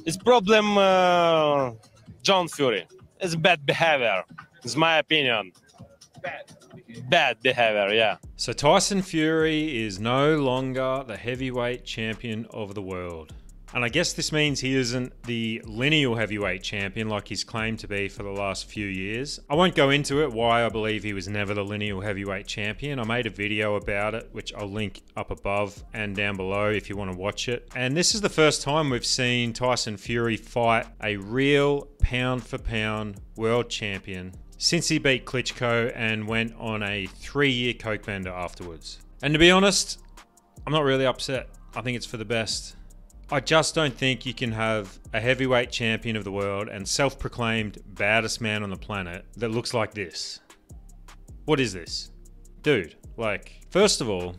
It's problem John Fury. It's bad behavior. It's my opinion. Bad behavior, yeah. So Tyson Fury is no longer the heavyweight champion of the world. And I guess this means he isn't the lineal heavyweight champion like he's claimed to be for the last few years. I won't go into it why I believe he was never the lineal heavyweight champion. I made a video about it, which I'll link up above and down below if you want to watch it. And this is the first time we've seen Tyson Fury fight a real pound for pound world champion since he beat Klitschko and went on a 3-year coke bender afterwards. And to be honest, I'm not really upset. I think it's for the best. I just don't think you can have a heavyweight champion of the world and self-proclaimed baddest man on the planet that looks like this. What is this? Dude, like, first of all,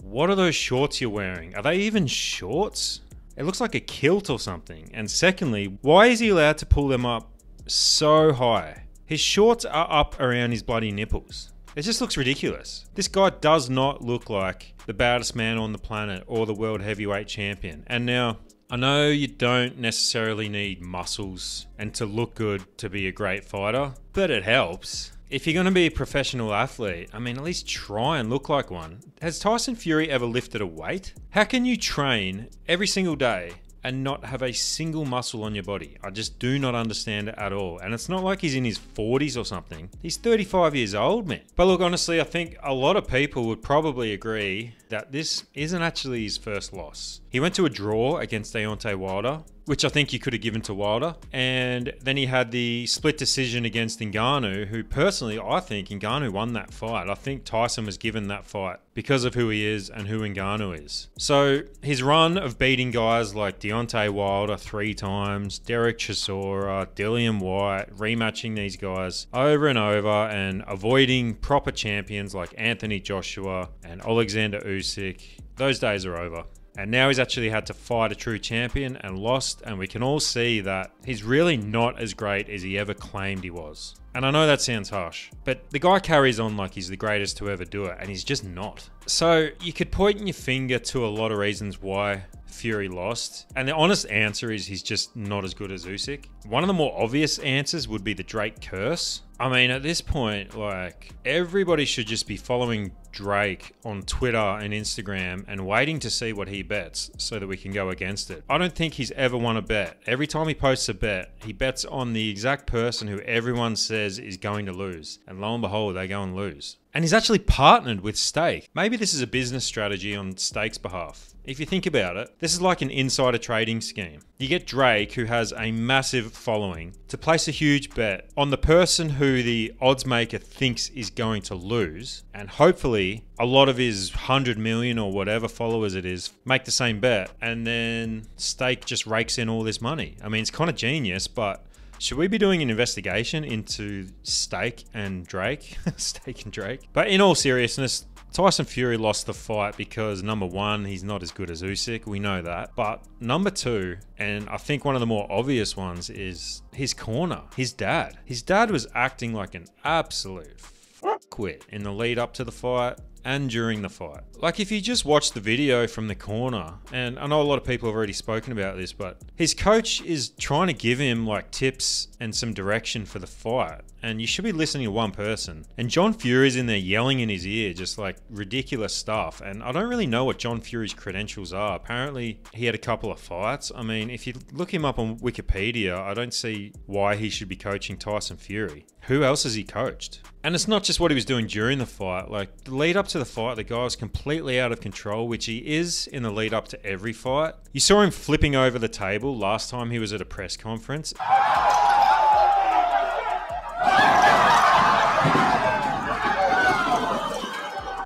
what are those shorts you're wearing? Are they even shorts? It looks like a kilt or something. And secondly, why is he allowed to pull them up so high? His shorts are up around his bloody nipples. It just looks ridiculous. This guy does not look like the baddest man on the planet or the world heavyweight champion. And now, I know you don't necessarily need muscles and to look good to be a great fighter, but it helps. If you're going to be a professional athlete, I mean, at least try and look like one. Has Tyson Fury ever lifted a weight? How can you train every single day and not have a single muscle on your body? I just do not understand it at all. And it's not like he's in his 40s or something. He's 35 years old, man. But look, honestly, I think a lot of people would probably agree that this isn't actually his first loss. He went to a draw against Deontay Wilder, which I think you could have given to Wilder. And then he had the split decision against Ngannou, who personally, I think Ngannou won that fight. I think Tyson was given that fight because of who he is and who Ngannou is. So his run of beating guys like Deontay Wilder 3 times, Derek Chisora, Dillian Whyte, rematching these guys over and over and avoiding proper champions like Anthony Joshua and Alexander Usyk, those days are over. And now he's actually had to fight a true champion and lost, and we can all see that he's really not as great as he ever claimed he was. And I know that sounds harsh, but the guy carries on like he's the greatest to ever do it, and he's just not. So you could point your finger to a lot of reasons why Fury lost, and the honest answer is he's just not as good as Usyk. One of the more obvious answers would be the Drake curse. I mean, at this point, like, everybody should just be following Drake on Twitter and Instagram and waiting to see what he bets so that we can go against it. I don't think he's ever won a bet. Every time he posts a bet, he bets on the exact person who everyone says is going to lose. And lo and behold, they go and lose. And he's actually partnered with Stake. Maybe this is a business strategy on Stake's behalf. If you think about it, this is like an insider trading scheme. You get Drake, who has a massive following, to place a huge bet on the person who the odds maker thinks is going to lose, and hopefully a lot of his 100 million or whatever followers it is make the same bet, and then Stake just rakes in all this money. I mean, it's kind of genius, but should we be doing an investigation into Stake and Drake? Stake and Drake. But in all seriousness, Tyson Fury lost the fight because, number one, he's not as good as Usyk. We know that. But number two, and I think one of the more obvious ones, is his corner, his dad. His dad was acting like an absolute fuckwit in the lead up to the fight and during the fight. Like, if you just watch the video from the corner, and I know a lot of people have already spoken about this, but his coach is trying to give him like tips and some direction for the fight, and you should be listening to one person. And John Fury's in there yelling in his ear, just like ridiculous stuff. And I don't really know what John Fury's credentials are. Apparently he had a couple of fights. I mean, if you look him up on Wikipedia, I don't see why he should be coaching Tyson Fury. Who else has he coached? And it's not just what he was doing during the fight. Like, the lead up to the fight, the guy was completely out of control, which he is in the lead up to every fight. You saw him flipping over the table last time he was at a press conference.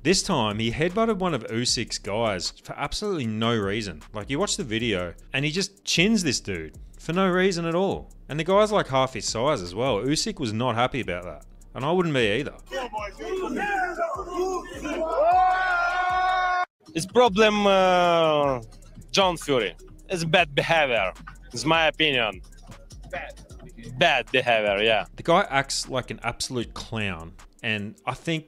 This time, he headbutted one of Usyk's guys for absolutely no reason. Like, you watch the video, and he just chins this dude for no reason at all. And the guy's like half his size as well. Usyk was not happy about that. And I wouldn't be either. It's problem John Fury. It's bad behavior. It's my opinion. Bad behavior, yeah. The guy acts like an absolute clown. And I think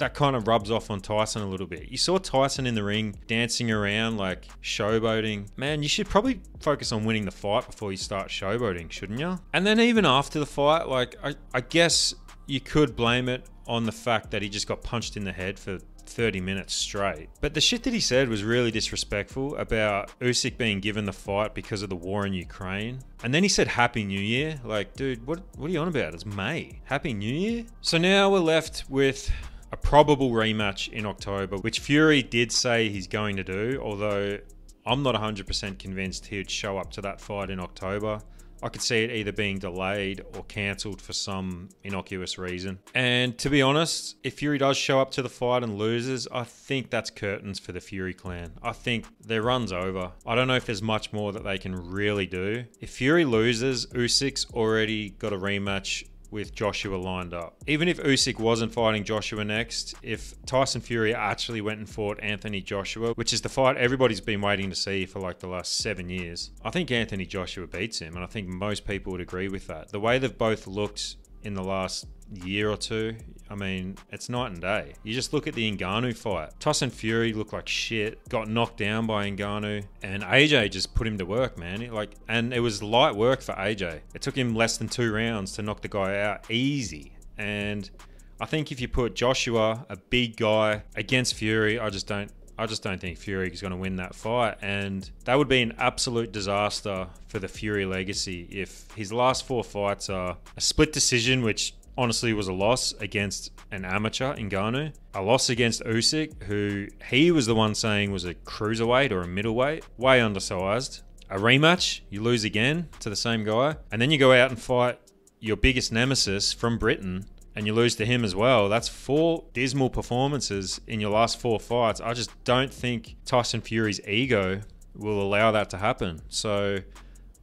that kind of rubs off on Tyson a little bit. You saw Tyson in the ring dancing around, like showboating. Man, you should probably focus on winning the fight before you start showboating, shouldn't you? And then even after the fight, like I guess you could blame it on the fact that he just got punched in the head for 30 minutes straight. But the shit that he said was really disrespectful about Usyk being given the fight because of the war in Ukraine. And then he said Happy New Year. Like, dude, what are you on about? It's May. Happy New Year? So now we're left with a probable rematch in October, which Fury did say he's going to do, although I'm not 100% convinced he'd show up to that fight in October. I could see it either being delayed or cancelled for some innocuous reason. And to be honest, if Fury does show up to the fight and loses, I think that's curtains for the Fury clan. I think their run's over. I don't know if there's much more that they can really do. If Fury loses, Usyk's already got a rematch with Joshua lined up. Even if Usyk wasn't fighting Joshua next, if Tyson Fury actually went and fought Anthony Joshua, which is the fight everybody's been waiting to see for like the last 7 years, I think Anthony Joshua beats him, and I think most people would agree with that. The way they've both looked in the last year or two, I mean, it's night and day. You just look at the Ngannou fight. Tyson Fury looked like shit, got knocked down by Ngannou, and AJ just put him to work, man. And it was light work for AJ. It took him less than 2 rounds to knock the guy out easy. And I think if you put Joshua, a big guy, against Fury, I just don't think Fury is going to win that fight, and that would be an absolute disaster for the Fury legacy if his last 4 fights are a split decision, which honestly was a loss against an amateur, Ngannou, a loss against Usyk, who he was the one saying was a cruiserweight or a middleweight, way undersized. A rematch, you lose again to the same guy, and then you go out and fight your biggest nemesis from Britain, and you lose to him as well. That's 4 dismal performances in your last 4 fights. I just don't think Tyson Fury's ego will allow that to happen. So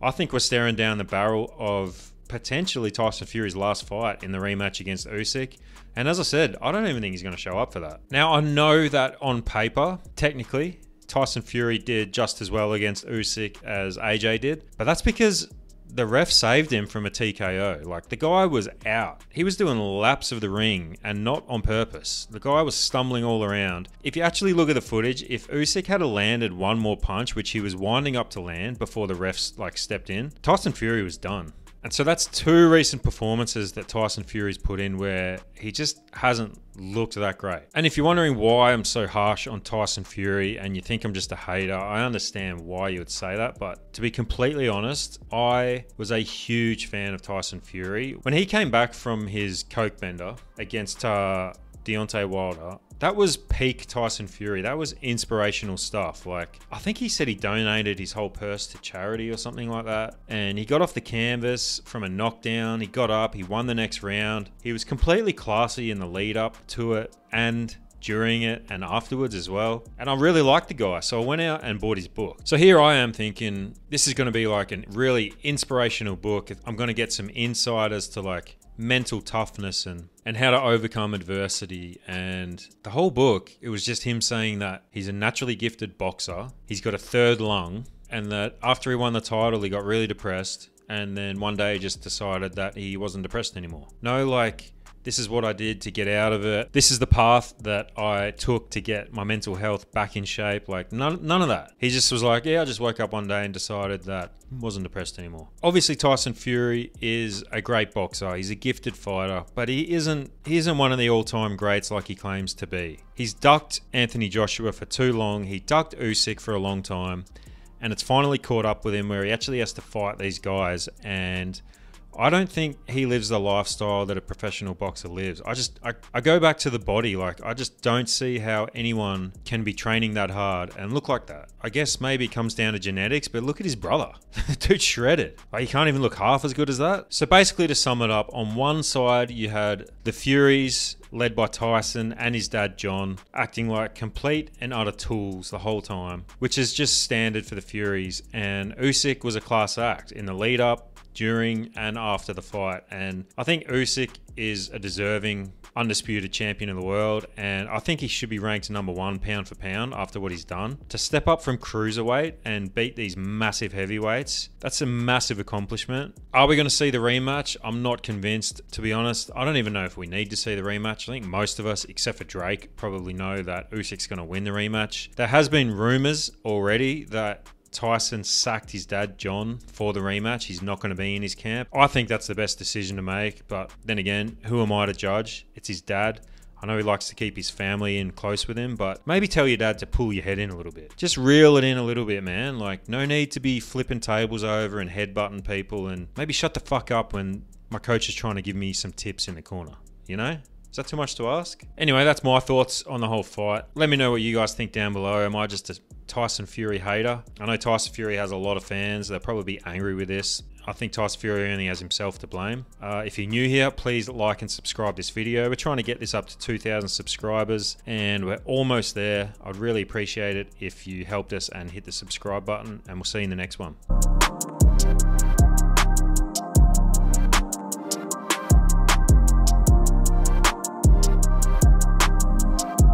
I think we're staring down the barrel of potentially Tyson Fury's last fight in the rematch against Usyk. And as I said, I don't even think he's going to show up for that. Now, I know that on paper, technically, Tyson Fury did just as well against Usyk as AJ did, but that's because the ref saved him from a TKO. Like, the guy was out. He was doing laps of the ring, and not on purpose. The guy was stumbling all around. If you actually look at the footage, if Usyk had landed one more punch, which he was winding up to land before the refs stepped in, Tyson Fury was done. And so that's 2 recent performances that Tyson Fury's put in where he just hasn't looked that great. And if you're wondering why I'm so harsh on Tyson Fury and you think I'm just a hater, I understand why you would say that. But to be completely honest, I was a huge fan of Tyson Fury. When he came back from his coke bender against Deontay Wilder, that was peak Tyson Fury. That was inspirational stuff. Like, I think he said he donated his whole purse to charity or something like that. And he got off the canvas from a knockdown. He got up, he won the next round. He was completely classy in the lead up to it and during it and afterwards as well. And I really liked the guy, so I went out and bought his book. So here I am thinking, this is going to be like a really inspirational book. I'm going to get some insight as to like mental toughness and how to overcome adversity. And the whole book, it was just him saying that he's a naturally gifted boxer, he's got a 3rd lung, and that after he won the title, he got really depressed, and then one day he just decided that he wasn't depressed anymore. No, like, this is what I did to get out of it. This is the path that I took to get my mental health back in shape. Like, none of that. He just was like, yeah, I just woke up one day and decided that I wasn't depressed anymore. Obviously, Tyson Fury is a great boxer. He's a gifted fighter, but he isn't one of the all-time greats like he claims to be. He's ducked Anthony Joshua for too long. He ducked Usyk for a long time, and it's finally caught up with him where he actually has to fight these guys. And I don't think he lives the lifestyle that a professional boxer lives. I go back to the body. Like, I just don't see how anyone can be training that hard and look like that. I guess maybe it comes down to genetics, but look at his brother. Dude's shredded. Like, he can't even look half as good as that. So basically, to sum it up, on one side, you had the Furies, led by Tyson and his dad John, acting like complete and utter tools the whole time, which is just standard for the Furies. And Usyk was a class act in the lead up, during and after the fight. And I think Usyk is a deserving undisputed champion of the world, and I think he should be ranked #1 pound for pound after what he's done. To step up from cruiserweight and beat these massive heavyweights, that's a massive accomplishment. Are we going to see the rematch? I'm not convinced, to be honest. I don't even know if we need to see the rematch. I think most of us, except for Drake, probably know that Usyk's going to win the rematch. There has been rumors already that Tyson sacked his dad, John, for the rematch. He's not going to be in his camp. I think that's the best decision to make, but then again, who am I to judge? It's his dad. I know he likes to keep his family in close with him, but maybe tell your dad to pull your head in a little bit. Just reel it in a little bit, man. Like, no need to be flipping tables over and headbutting people, and maybe shut the fuck up when my coach is trying to give me some tips in the corner, you know? Is that too much to ask? Anyway, that's my thoughts on the whole fight. Let me know what you guys think down below. Am I just a Tyson Fury hater? I know Tyson Fury has a lot of fans. They'll probably be angry with this. I think Tyson Fury only has himself to blame. If you're new here, please like and subscribe this video. We're trying to get this up to 2,000 subscribers, and we're almost there. I'd really appreciate it if you helped us and hit the subscribe button, and we'll see you in the next one.